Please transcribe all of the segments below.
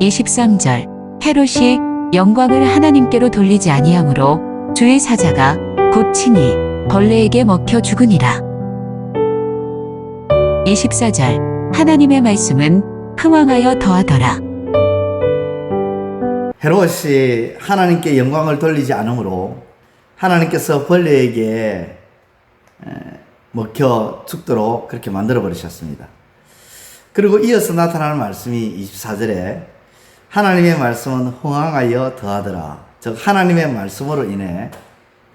23절 헤롯이 영광을 하나님께로 돌리지 아니하므로 주의 사자가 곧 친히 벌레에게 먹혀 죽으니라. 24절 하나님의 말씀은 흥왕하여 더하더라. 헤롯이 하나님께 영광을 돌리지 않으므로 하나님께서 벌레에게 먹혀 죽도록 그렇게 만들어 버리셨습니다. 그리고 이어서 나타나는 말씀이 24절에 하나님의 말씀은 흥왕하여 더하더라. 즉 하나님의 말씀으로 인해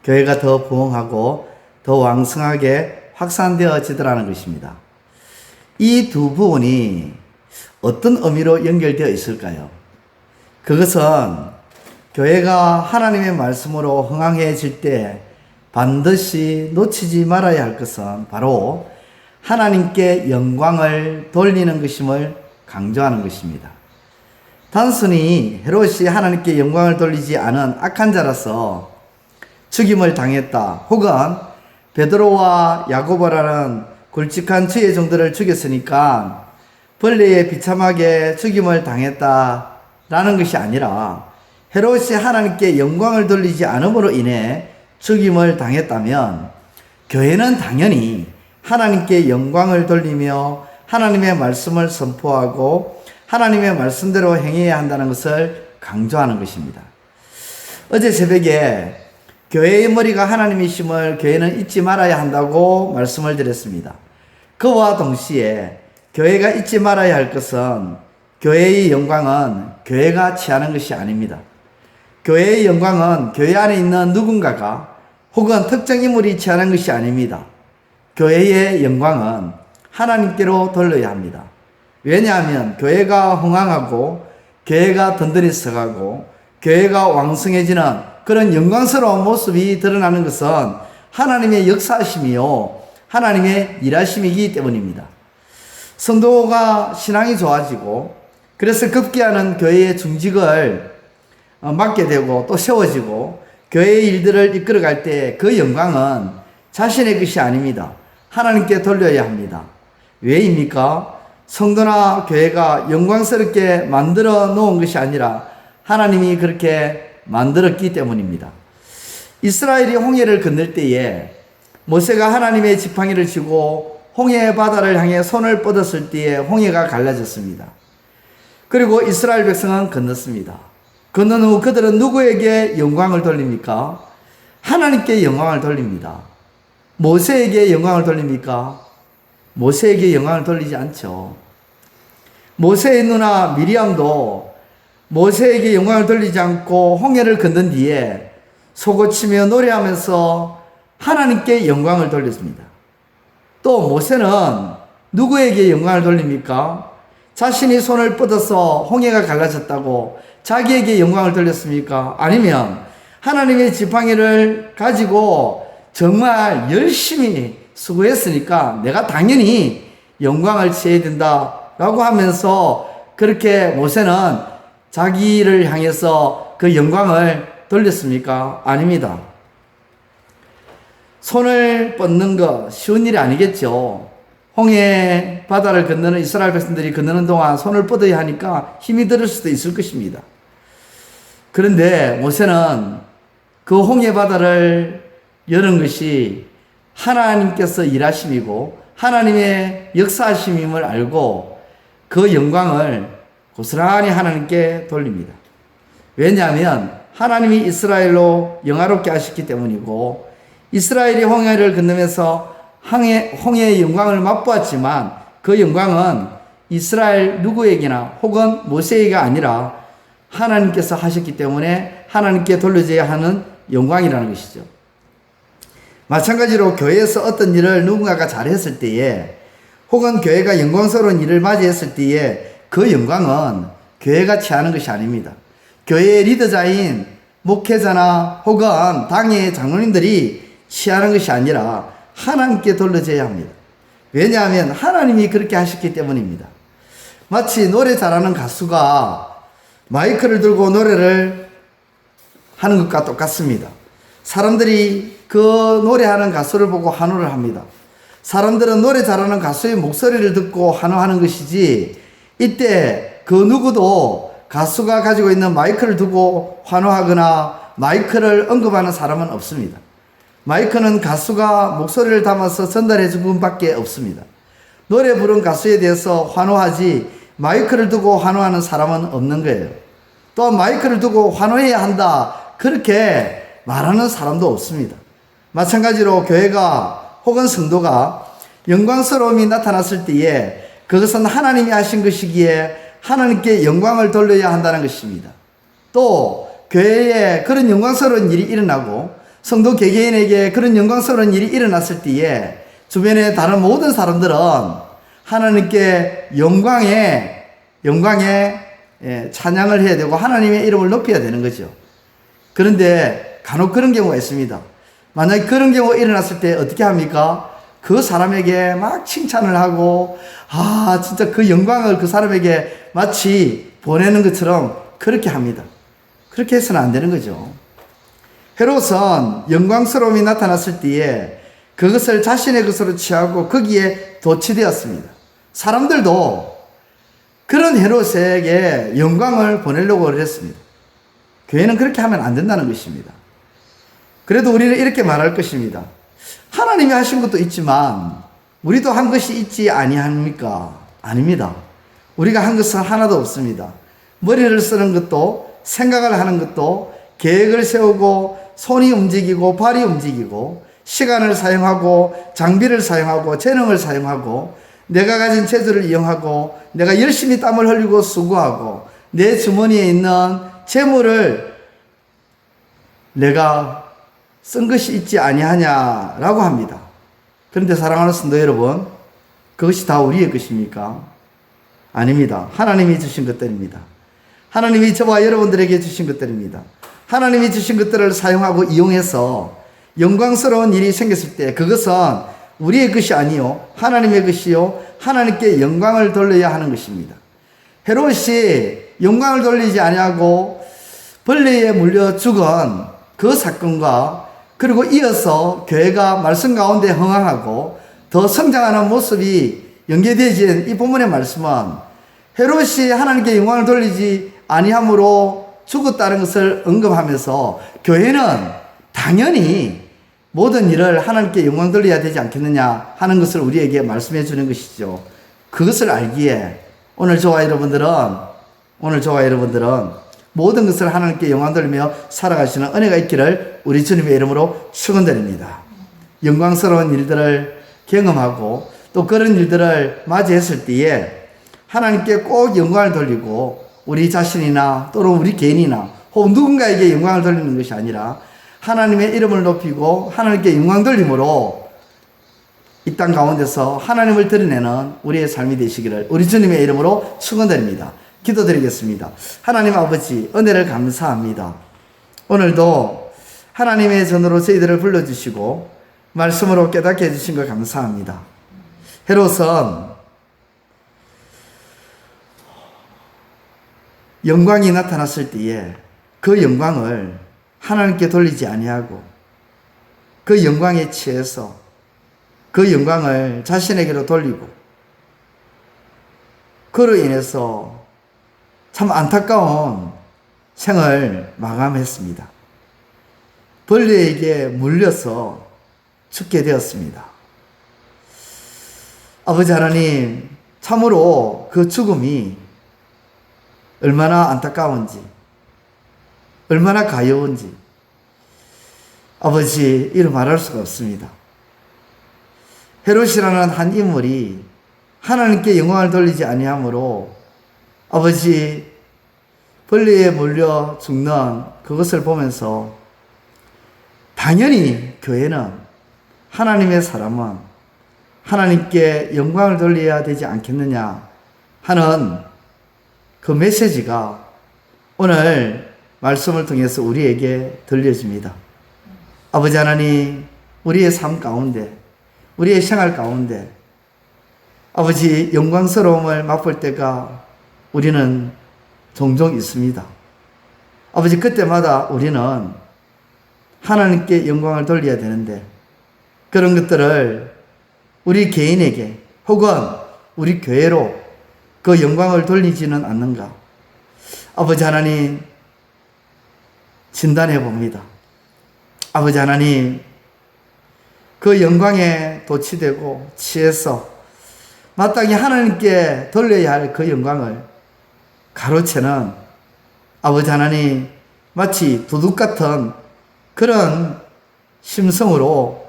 교회가 더 부흥하고 더 왕성하게 확산되어지더라는 것입니다. 이 두 부분이 어떤 의미로 연결되어 있을까요? 그것은 교회가 하나님의 말씀으로 흥왕해질 때 반드시 놓치지 말아야 할 것은 바로 하나님께 영광을 돌리는 것임을 강조하는 것입니다. 단순히 헤롯이 하나님께 영광을 돌리지 않은 악한 자라서 죽임을 당했다, 혹은 베드로와 야고보라는 굵직한 주의 종들을 죽였으니까 벌레에 비참하게 죽임을 당했다라는 것이 아니라 헤롯이 하나님께 영광을 돌리지 않음으로 인해 죽임을 당했다면 교회는 당연히 하나님께 영광을 돌리며 하나님의 말씀을 선포하고 하나님의 말씀대로 행해야 한다는 것을 강조하는 것입니다. 어제 새벽에 교회의 머리가 하나님이심을 교회는 잊지 말아야 한다고 말씀을 드렸습니다. 그와 동시에 교회가 잊지 말아야 할 것은 교회의 영광은 교회가 취하는 것이 아닙니다. 교회의 영광은 교회 안에 있는 누군가가 혹은 특정 인물이 취하는 것이 아닙니다. 교회의 영광은 하나님께로 돌려야 합니다. 왜냐하면 교회가 흥왕하고 교회가 든든히 서가고 교회가 왕성해지는 그런 영광스러운 모습이 드러나는 것은 하나님의 역사심이요 하나님의 일하심이기 때문입니다. 성도가 신앙이 좋아지고 그래서 급기야는 교회의 중직을 맡게 되고 또 세워지고 교회의 일들을 이끌어갈 때 그 영광은 자신의 것이 아닙니다. 하나님께 돌려야 합니다. 왜입니까? 성도나 교회가 영광스럽게 만들어 놓은 것이 아니라 하나님이 그렇게 만들었기 때문입니다. 이스라엘이 홍해를 건널 때에 모세가 하나님의 지팡이를 쥐고 홍해 바다를 향해 손을 뻗었을 때에 홍해가 갈라졌습니다. 그리고 이스라엘 백성은 건넜습니다. 건넌 후 그들은 누구에게 영광을 돌립니까? 하나님께 영광을 돌립니다. 모세에게 영광을 돌립니까? 모세에게 영광을 돌리지 않죠. 모세의 누나 미리암도 모세에게 영광을 돌리지 않고 홍해를 건넌 뒤에 소고치며 노래하면서 하나님께 영광을 돌렸습니다. 또 모세는 누구에게 영광을 돌립니까? 자신이 손을 뻗어서 홍해가 갈라졌다고 자기에게 영광을 돌렸습니까? 아니면 하나님의 지팡이를 가지고 정말 열심히 수고했으니까 내가 당연히 영광을 취해야 된다라고 하면서 그렇게 모세는 자기를 향해서 그 영광을 돌렸습니까? 아닙니다. 손을 뻗는 거 쉬운 일이 아니겠죠. 홍해 바다를 건너는 이스라엘 백성들이 건너는 동안 손을 뻗어야 하니까 힘이 들 수도 있을 것입니다. 그런데 모세는 그 홍해 바다를 여는 것이 하나님께서 일하심이고 하나님의 역사하심임을 알고 그 영광을 고스란히 하나님께 돌립니다. 왜냐하면 하나님이 이스라엘로 영화롭게 하셨기 때문이고 이스라엘이 홍해를 건너면서 홍해의 영광을 맛보았지만 그 영광은 이스라엘 누구에게나 혹은 모세에게가 아니라 하나님께서 하셨기 때문에 하나님께 돌려져야 하는 영광이라는 것이죠. 마찬가지로 교회에서 어떤 일을 누군가가 잘했을 때에 혹은 교회가 영광스러운 일을 맞이했을 때에 그 영광은 교회가 취하는 것이 아닙니다. 교회의 리더자인 목회자나 혹은 당의 장로님들이 취하는 것이 아니라 하나님께 돌려져야 합니다. 왜냐하면 하나님이 그렇게 하셨기 때문입니다. 마치 노래 잘하는 가수가 마이크를 들고 노래를 하는 것과 똑같습니다. 사람들이 그 노래하는 가수를 보고 환호를 합니다. 사람들은 노래 잘하는 가수의 목소리를 듣고 환호하는 것이지 이때 그 누구도 가수가 가지고 있는 마이크를 두고 환호하거나 마이크를 언급하는 사람은 없습니다. 마이크는 가수가 목소리를 담아서 전달해 준 분밖에 없습니다. 노래 부른 가수에 대해서 환호하지 마이크를 두고 환호하는 사람은 없는 거예요. 또 마이크를 두고 환호해야 한다 그렇게 말하는 사람도 없습니다. 마찬가지로 교회가 혹은 성도가 영광스러움이 나타났을 때에 그것은 하나님이 하신 것이기에 하나님께 영광을 돌려야 한다는 것입니다. 또 교회에 그런 영광스러운 일이 일어나고 성도 개개인에게 그런 영광스러운 일이 일어났을 때에 주변의 다른 모든 사람들은 하나님께 영광에 찬양을 해야 되고 하나님의 이름을 높여야 되는 거죠. 그런데 간혹 그런 경우가 있습니다. 만약에 그런 경우가 일어났을 때 어떻게 합니까? 그 사람에게 막 칭찬을 하고 진짜 그 영광을 그 사람에게 마치 보내는 것처럼 그렇게 합니다. 그렇게 해서는 안 되는 거죠. 헤롯은 영광스러움이 나타났을 때에 그것을 자신의 것으로 취하고 거기에 도취되었습니다. 사람들도 그런 헤롯에게 영광을 보내려고 했습니다. 교회는 그렇게 하면 안 된다는 것입니다. 그래도 우리는 이렇게 말할 것입니다. 하나님이 하신 것도 있지만 우리도 한 것이 있지 아니합니까? 아닙니다. 우리가 한 것은 하나도 없습니다. 머리를 쓰는 것도 생각을 하는 것도 계획을 세우고 손이 움직이고 발이 움직이고 시간을 사용하고 장비를 사용하고 재능을 사용하고 내가 가진 재주를 이용하고 내가 열심히 땀을 흘리고 수고하고 내 주머니에 있는 재물을 내가 쓴 것이 있지 아니하냐라고 합니다. 그런데 사랑하는 성도 여러분, 그것이 다 우리의 것입니까? 아닙니다. 하나님이 주신 것들입니다. 하나님이 저와 여러분들에게 주신 것들입니다. 하나님이 주신 것들을 사용하고 이용해서 영광스러운 일이 생겼을 때 그것은 우리의 것이 아니요 하나님의 것이요 하나님께 영광을 돌려야 하는 것입니다. 헤롯이 영광을 돌리지 아니하고 벌레에 물려 죽은 그 사건과 그리고 이어서 교회가 말씀 가운데 흥황하고 더 성장하는 모습이 연계되어진 이 본문의 말씀은 헤롯이 하나님께 영광을 돌리지 아니함으로 죽었다는 것을 언급하면서 교회는 당연히 모든 일을 하나님께 영광 돌려야 되지 않겠느냐 하는 것을 우리에게 말씀해 주는 것이죠. 그것을 알기에 오늘 저와 여러분들은 모든 것을 하나님께 영광 돌리며 살아가시는 은혜가 있기를 우리 주님의 이름으로 축원드립니다. 영광스러운 일들을 경험하고 또 그런 일들을 맞이했을 때에 하나님께 꼭 영광을 돌리고 우리 자신이나 또는 우리 개인이나 혹은 누군가에게 영광을 돌리는 것이 아니라 하나님의 이름을 높이고 하나님께 영광 돌림으로 이 땅 가운데서 하나님을 드러내는 우리의 삶이 되시기를 우리 주님의 이름으로 축원드립니다. 기도드리겠습니다. 하나님 아버지 은혜를 감사합니다. 오늘도 하나님의 전으로 저희들을 불러주시고 말씀으로 깨닫게 해주신 것 감사합니다. 헤롯은 영광이 나타났을 때에 그 영광을 하나님께 돌리지 아니하고 그 영광에 취해서 그 영광을 자신에게로 돌리고 그로 인해서 참 안타까운 생을 마감했습니다. 벌레에게 물려서 죽게 되었습니다. 아버지 하나님, 참으로 그 죽음이 얼마나 안타까운지, 얼마나 가여운지, 아버지, 이루 말할 수가 없습니다. 헤롯이라는 한 인물이 하나님께 영광을 돌리지 아니하므로 아버지, 벌레에 물려 죽는 그것을 보면서 당연히 교회는 하나님의 사람은 하나님께 영광을 돌려야 되지 않겠느냐 하는 그 메시지가 오늘 말씀을 통해서 우리에게 들려집니다. 아버지 하나님, 우리의 삶 가운데, 우리의 생활 가운데 아버지 영광스러움을 맛볼 때가 우리는 종종 있습니다. 아버지, 그때마다 우리는 하나님께 영광을 돌려야 되는데 그런 것들을 우리 개인에게 혹은 우리 교회로 그 영광을 돌리지는 않는가? 아버지 하나님, 진단해 봅니다. 아버지 하나님, 그 영광에 도취되고 취해서 마땅히 하나님께 돌려야 할 그 영광을 가로채는 아버지 하나님, 마치 도둑 같은 그런 심성으로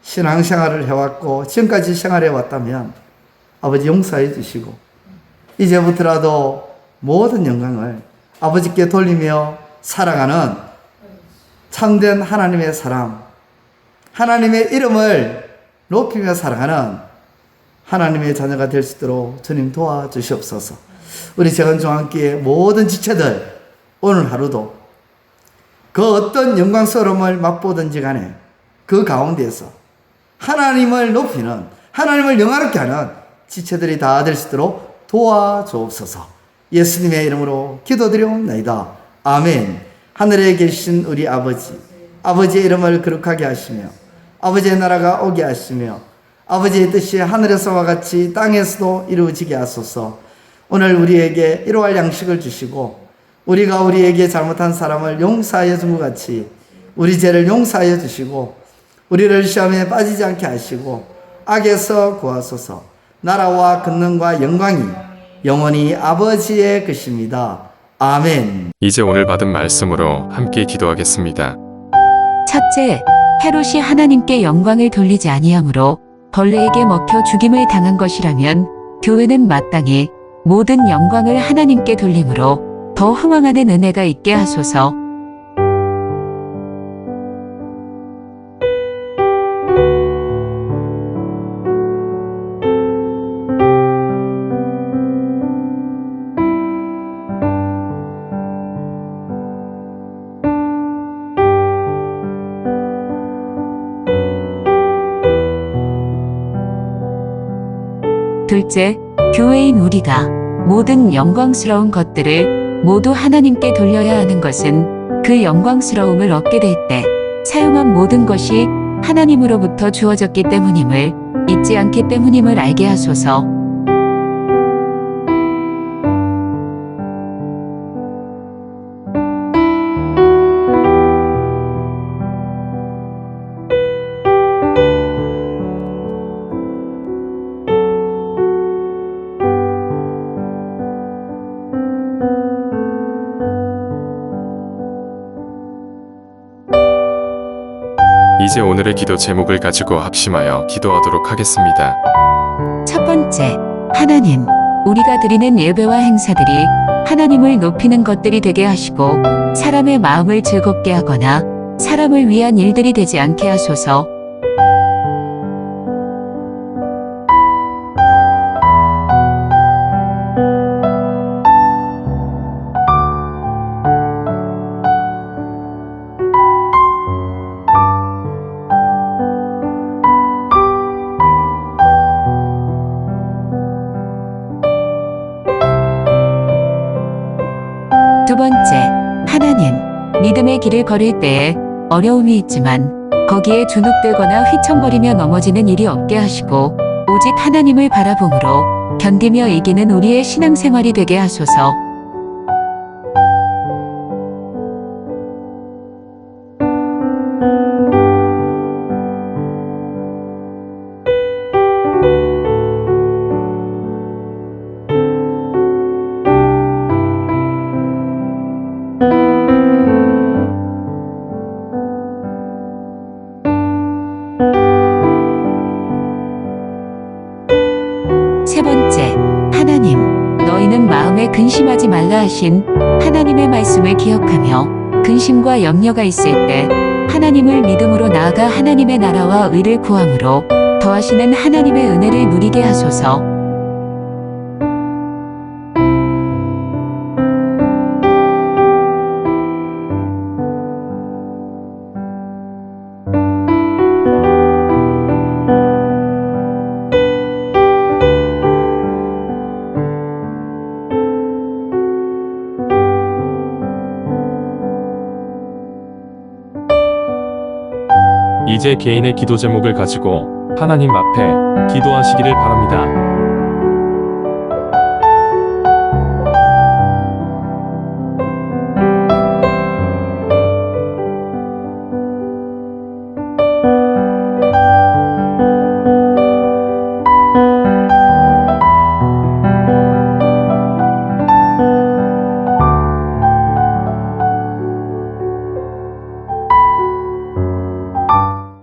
신앙생활을 해왔고 지금까지 생활해 왔다면 아버지 용서해 주시고 이제부터라도 모든 영광을 아버지께 돌리며 살아가는 참된 하나님의 사람, 하나님의 이름을 높이며 살아가는 하나님의 자녀가 될 수 있도록 주님 도와주시옵소서. 우리 재건중앙교회 모든 지체들 오늘 하루도 그 어떤 영광스러움을 맛보든지 간에 그 가운데에서 하나님을 높이는, 하나님을 영화롭게 하는 지체들이 다 될 수 있도록 도와주옵소서. 예수님의 이름으로 기도드리옵나이다. 아멘. 하늘에 계신 우리 아버지, 아버지의 이름을 거룩하게 하시며 아버지의 나라가 오게 하시며 아버지의 뜻이 하늘에서와 같이 땅에서도 이루어지게 하소서. 오늘 우리에게 일용할 양식을 주시고 우리가 우리에게 잘못한 사람을 용서하여 준 것 같이 우리 죄를 용서하여 주시고 우리를 시험에 빠지지 않게 하시고 악에서 구하소서. 나라와 권능과 영광이 영원히 아버지의 것입니다. 아멘. 이제 오늘 받은 말씀으로 함께 기도하겠습니다. 첫째, 헤롯이 하나님께 영광을 돌리지 아니하므로 벌레에게 먹혀 죽임을 당한 것이라면 교회는 마땅히 모든 영광을 하나님께 돌림으로 더 흥왕하는 은혜가 있게 하소서. 둘째, 교회인 우리가 모든 영광스러운 것들을 모두 하나님께 돌려야 하는 것은 그 영광스러움을 얻게 될 때 사용한 모든 것이 하나님으로부터 주어졌기 때문임을 잊지 않기 때문임을 알게 하소서. 이제 오늘의 기도 제목을 가지고 합심하여 기도하도록 하겠습니다. 첫 번째, 하나님, 우리가 드리는 예배와 행사들이 하나님을 높이는 것들이 되게 하시고 사람의 마음을 즐겁게 하거나 사람을 위한 일들이 되지 않게 하소서. 두 번째, 하나님, 믿음의 길을 걸을 때에 어려움이 있지만 거기에 주눅들거나 휘청거리며 넘어지는 일이 없게 하시고 오직 하나님을 바라봄으로 견디며 이기는 우리의 신앙생활이 되게 하소서. 세 번째, 하나님, 너희는 마음에 근심하지 말라 하신 하나님의 말씀을 기억하며 근심과 염려가 있을 때 하나님을 믿음으로 나아가 하나님의 나라와 의를 구함으로 더하시는 하나님의 은혜를 누리게 하소서. 이제 개인의 기도 제목을 가지고 하나님 앞에 기도하시기를 바랍니다.